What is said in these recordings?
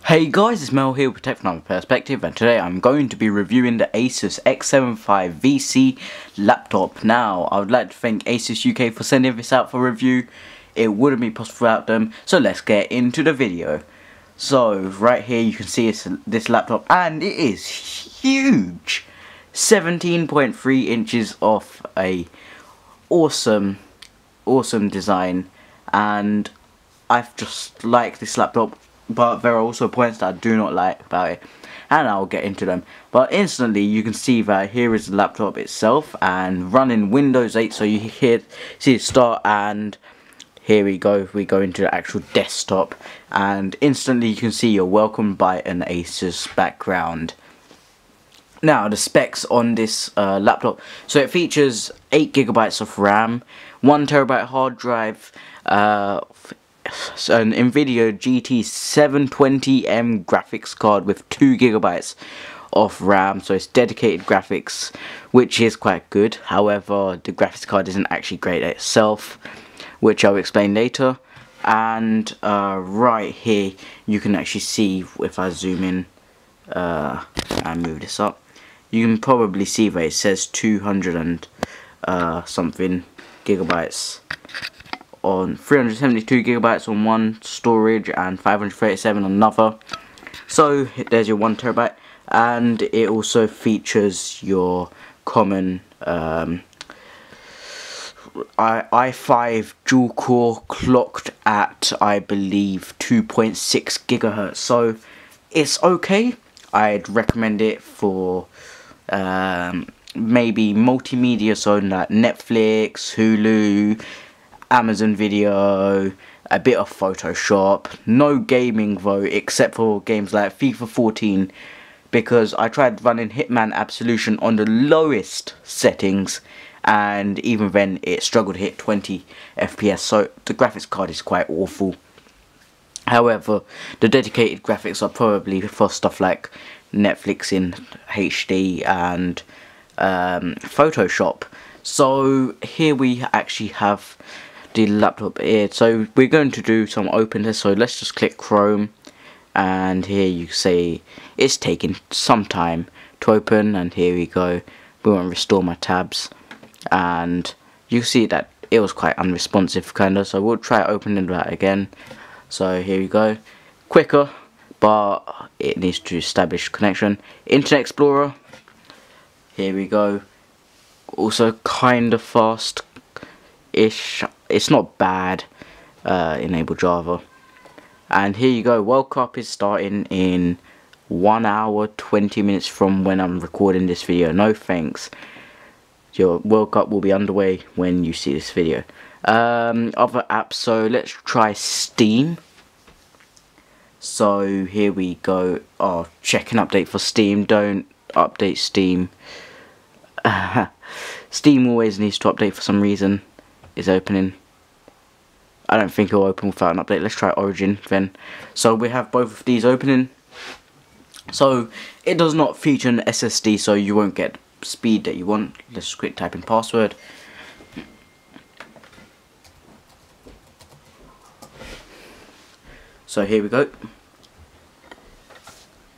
Hey guys, it's Mahel here with Technology Perspective, and today I'm going to be reviewing the ASUS X75VC laptop. Now, I would like to thank ASUS UK for sending this out for review. It wouldn't be possible without them, so let's get into the video. So, right here you can see this laptop, and it is huge! 17.3 inches of a awesome design, and I've just liked this laptop. But there are also points that I do not like about it, and I'll get into them. But instantly you can see that here is the laptop itself and running Windows 8, so you see it start, and here we go into the actual desktop, and instantly you can see you're welcomed by an ASUS background. Now, the specs on this laptop, so it features 8GB of RAM, 1TB hard drive, an Nvidia GT720M graphics card with 2GB of RAM, so it's dedicated graphics, which is quite good. However, the graphics card isn't actually great itself, which I'll explain later. And right here you can actually see, if I zoom in and move this up, you can probably see that it says 200 and something gigabytes on 372GB on one storage and 537 on another. So there's your 1TB, and it also features your common i5 dual core clocked at, I believe, 2.6 GHz. So it's okay. I'd recommend it for maybe multimedia, so like Netflix, Hulu, Amazon Video, a bit of Photoshop. No gaming though, except for games like FIFA 14, because I tried running Hitman Absolution on the lowest settings, and even then it struggled to hit 20 FPS, so the graphics card is quite awful. However, the dedicated graphics are probably for stuff like Netflix in HD and Photoshop. So here we actually have the laptop here. So we're going to do some open test, so let's just click Chrome, and here you say it's taking some time to open, and here we go. We want to restore my tabs, and you see that it was quite unresponsive kinda, so we'll try opening that again. So here we go, quicker, but it needs to establish connection. Internet Explorer, here we go, also kinda fast ish. It's not bad. Enable Java, and here you go. World Cup is starting in 1 hour 20 minutes from when I'm recording this video. No thanks, your World Cup will be underway when you see this video. Other apps, so let's try Steam. So here we go. Oh, check an update for Steam. Don't update Steam. Steam always needs to update for some reason. Is opening. I don't think it'll open without an update. Let's try Origin then. So we have both of these opening. So it does not feature an SSD, so you won't get speed that you want. Let's just quick type in password. So here we go.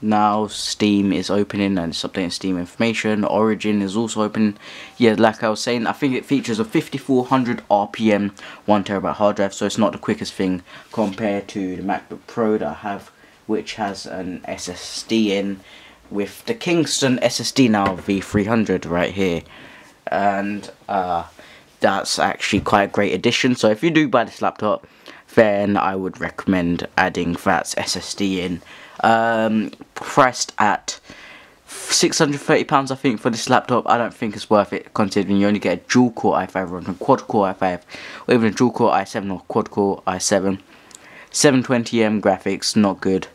Now Steam is opening and it's updating Steam information. Origin is also open. Yeah, like I was saying, I think it features a 5400 RPM 1TB hard drive, so it's not the quickest thing compared to the MacBook Pro that I have, which has an SSD in with the Kingston SSD now V300 right here, and that's actually quite a great addition. So if you do buy this laptop, then I would recommend adding that SSD in. Priced at £630 I think for this laptop. I don't think it's worth it, considering you only get a dual core i5 or a quad core i5, or even a dual core i7 or quad core i7. 720M graphics, not good,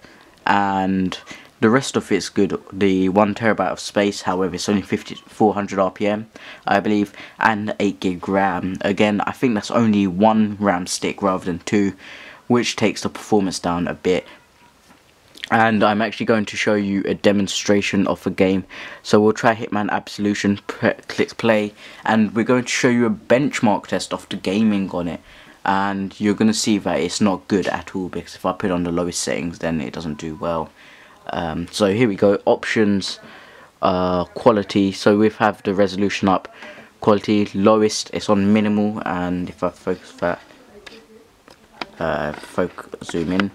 and the rest of it's good. The 1TB of space, however, it's only 5400 RPM I believe, and 8GB RAM. Again, I think that's only one RAM stick rather than two, which takes the performance down a bit. And I'm actually going to show you a demonstration of a game. So we'll try Hitman Absolution, click play, and we're going to show you a benchmark test of the gaming on it. and you're gonna see that it's not good at all, because if I put it on the lowest settings then it doesn't do well. So here we go, options, quality. So we have the resolution up, quality lowest, it's on minimal, and if I focus that, zoom in,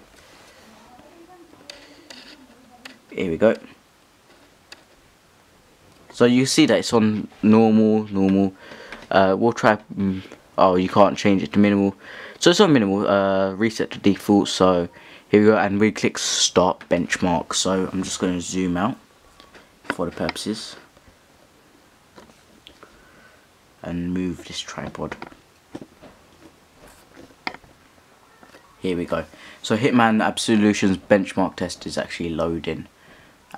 here we go. So you see that it's on normal. We'll try, oh, you can't change it to minimal, so it's on minimal. Reset to default. So here we go, and we click stop benchmark. So I'm just going to zoom out for the purposes and move this tripod. Here we go. So Hitman Absolution's benchmark test is actually loading,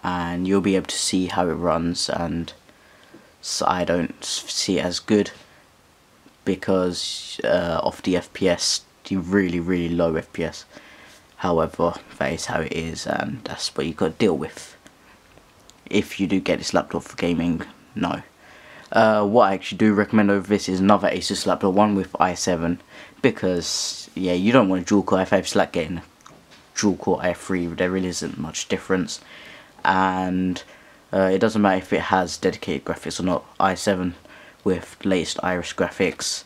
and you'll be able to see how it runs. And so I don't see it as good because of the FPS, the really low FPS. However, that is how it is, and that's what you got to deal with if you do get this laptop for gaming. No. What I actually do recommend over this is another ASUS laptop, one with i7, because yeah, you don't want a dual core i5. It's like getting a dual core i3. There really isn't much difference, and it doesn't matter if it has dedicated graphics or not. i7 with latest Iris graphics,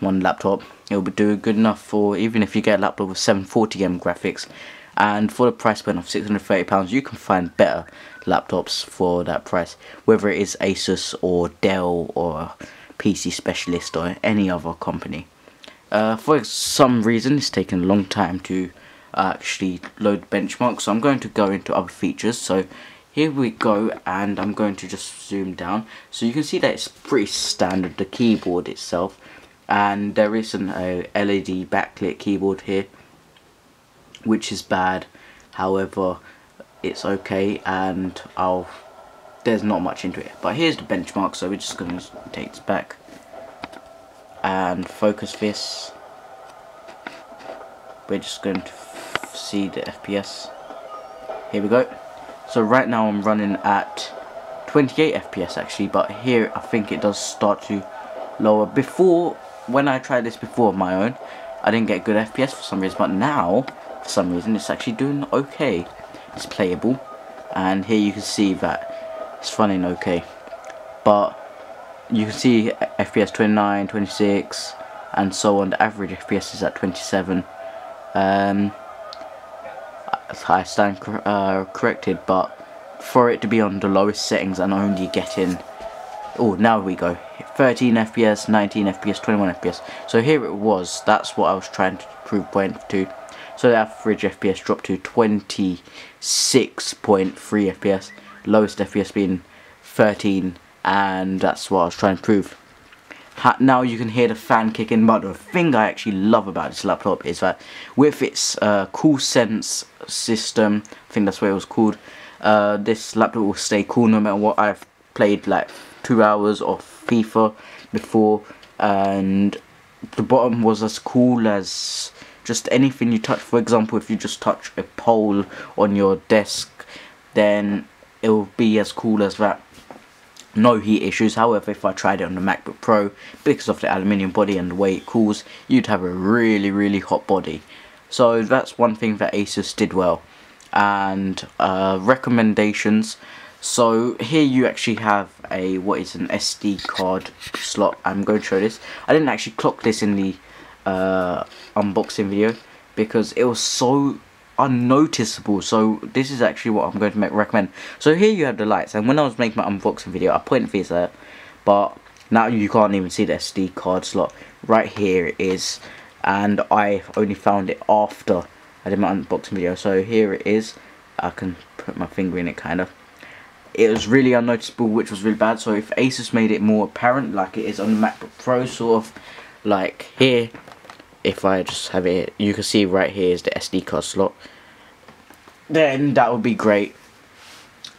one laptop, it will be doing good enough for, even if you get a laptop with 740M graphics. And for the price point of £630, you can find better laptops for that price, whether it is ASUS or Dell or PC Specialist or any other company. For some reason it's taken a long time to actually load benchmarks, so I'm going to go into other features. So here we go, and I'm going to just zoom down, so you can see that it's pretty standard, the keyboard itself, and there is an LED backlit keyboard here, which is bad. However, it's okay, and there's not much into it. But here's the benchmark, so we're just going to take this back and focus this. We're just going to see the FPS. Here we go. So right now I'm running at 28 FPS actually, but here I think it does start to lower. Before, when I tried this before on my own, I didn't get good FPS for some reason, but now for some reason it's actually doing okay. It's playable, and here you can see that it's running okay, but you can see FPS 29, 26 and so on. The average FPS is at 27. I stand corrected, but for it to be on the lowest settings and only getting, oh, now we go 13 FPS, 19 FPS, 21 FPS. So here it was, that's what I was trying to prove point to. So the average FPS dropped to 26.3 FPS, lowest FPS being 13, and that's what I was trying to prove. Now you can hear the fan kicking, but the thing I actually love about this laptop is that with its CoolSense system, I think that's what it was called, this laptop will stay cool no matter what. I've played like 2 hours of FIFA before, and the bottom was as cool as just anything you touch. For example, if you just touch a pole on your desk, then it will be as cool as that. No heat issues. However, if I tried it on the MacBook Pro, because of the aluminium body and the way it cools, you'd have a really hot body. So that's one thing that ASUS did well. And recommendations. So here you actually have a, what is an SD card slot. I'm going to show this. I didn't actually clock this in the unboxing video because it was so unnoticeable. So this is actually what I'm going to recommend. So here you have the lights, and when I was making my unboxing video I pointed this there, but now you can't even see the SD card slot. Right here it is, and I only found it after I did my unboxing video. So here it is. I can put my finger in it kind of. It was really unnoticeable, which was really bad. So if ASUS made it more apparent like it is on the MacBook Pro, sort of like here, if I just have it, you can see right here is the SD card slot, then that would be great.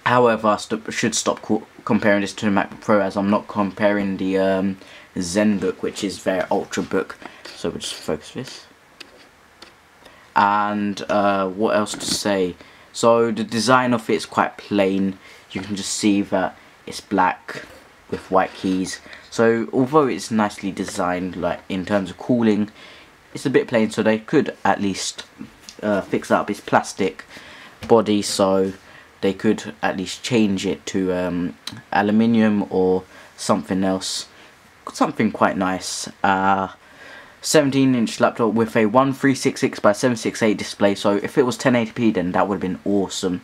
However, I should stop comparing this to the MacBook Pro, as I'm not comparing the ZenBook, which is their Ultrabook. So we'll just focus this. And what else to say? So the design of it is quite plain. You can just see that it's black with white keys. So although it's nicely designed, like in terms of cooling, it's a bit plain, so they could at least fix up its plastic body, so they could at least change it to aluminium or something else, something quite nice. 17-inch laptop with a 1366 by 768 display, so if it was 1080p then that would have been awesome,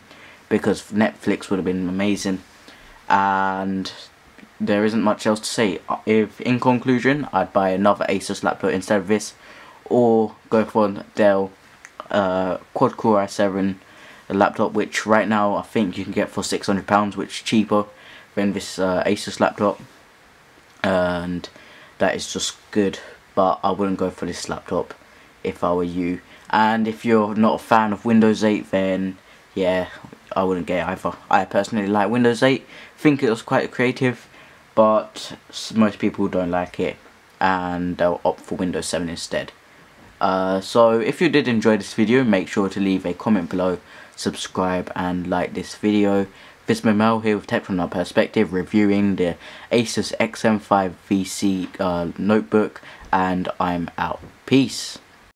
because Netflix would have been amazing. And there isn't much else to say. If in conclusion, I'd buy another ASUS laptop instead of this, or go for Dell quad-core i7 laptop, which right now I think you can get for £600, which is cheaper than this ASUS laptop, and that is just good. But I wouldn't go for this laptop if I were you. And if you're not a fan of Windows 8, then yeah, I wouldn't get it either. I personally like Windows 8, think it was quite creative, but most people don't like it and they'll opt for Windows 7 instead. So if you did enjoy this video, make sure to leave a comment below, subscribe and like this video. This is Mahel here with Tech from Our Perspective, reviewing the ASUS X75VC notebook, and I'm out. Peace.